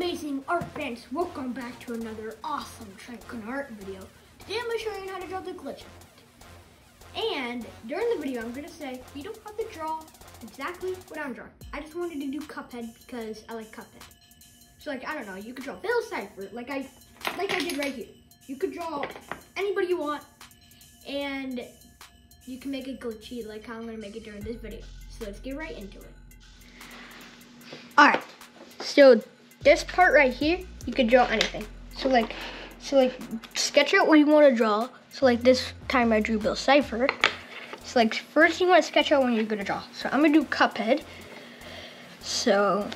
amazing art fans, welcome back to another awesome Trent Cardinal art video. Today I'm going to show you how to draw the glitch effect. And during the video I'm going to say you don't have to draw exactly what I'm drawing. I just wanted to do Cuphead because I like Cuphead. So like, I don't know, you could draw Bill Cipher like I did right here. You could draw anybody you want and you can make it glitchy like how I'm going to make it during this video. So let's get right into it. Alright, so this part right here, you could draw anything. So like sketch out what you want to draw. So like this time I drew Bill Cipher. So like first you want to sketch out what you're gonna draw. So I'm gonna do Cuphead. So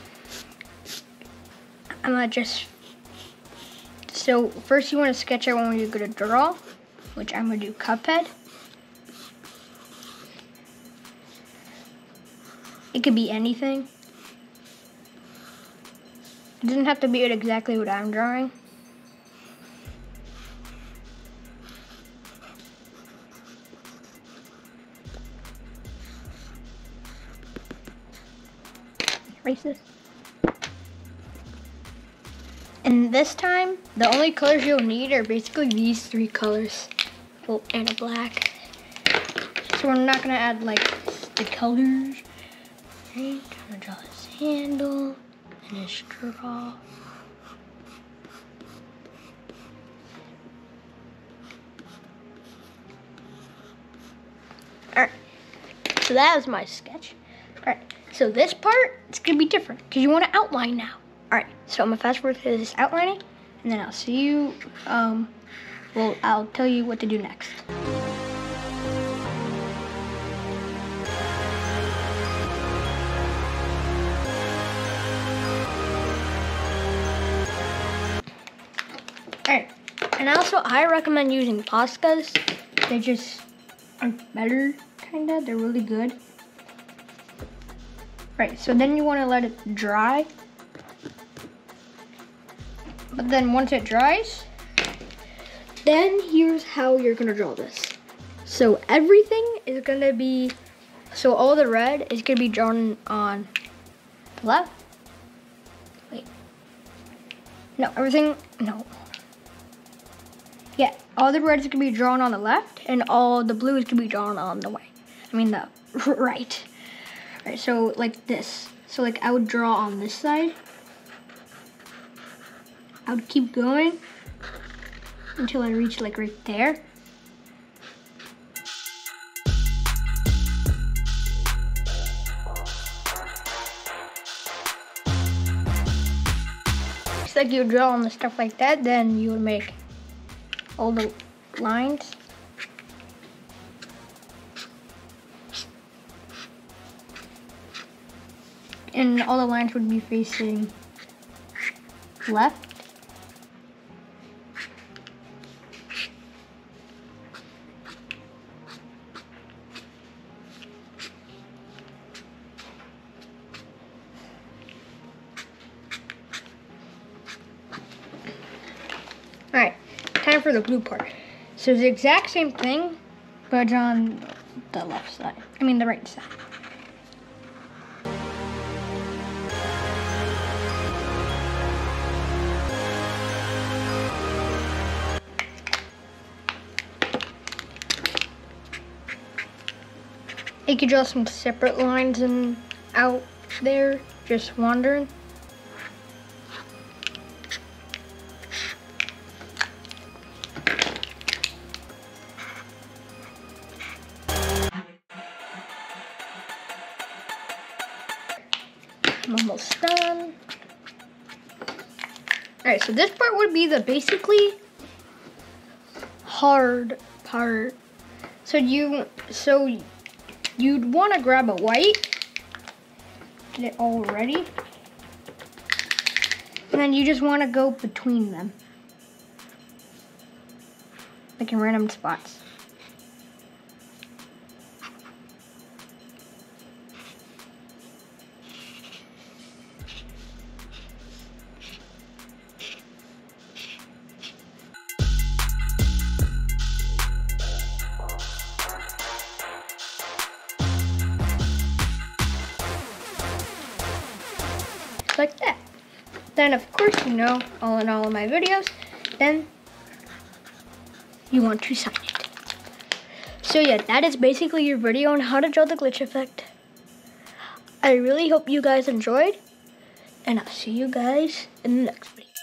first you want to sketch out what you're gonna draw, which I'm gonna do Cuphead. It could be anything. It doesn't have to be exactly what I'm drawing. Erase this. And this time, the only colors you'll need are basically these three colors. Oh, and a black. So we're not gonna add like the colors. I'm gonna draw this handle. And a straw. Alright, so that was my sketch. Alright, so this part, it's gonna be different because you want to outline now. Alright, so I'm gonna fast forward to this outlining and then I'll see you, I'll tell you what to do next. Alright, and also I recommend using Poscas. They just are better, kinda. They're really good. Right, so then you want to let it dry. But then once it dries, then here's how you're gonna draw this. So everything is gonna be, so all the red is gonna be drawn on the left. Wait. No, no. Yeah, all the red is gonna be drawn on the left and all the blue is gonna be drawn on the right. Right. Alright, so like this. So like I would draw on this side. I would keep going until I reach like right there. Just like you would draw on the stuff like that, then you would make all the lines. And all the lines would be facing left. Alright, time for the blue part. So it's the exact same thing, but on the left side. The right side. You could draw some separate lines and out there, just wandering. I'm almost done. Alright, so this part would be the basically hard part. So you'd want to grab a white, get it all ready, and then you just want to go between them, like in random spots. Like that. Then, of course, you know, all in all of my videos, then you want to sign it. So yeah, that is basically your video on how to draw the glitch effect. I really hope you guys enjoyed, and I'll see you guys in the next video.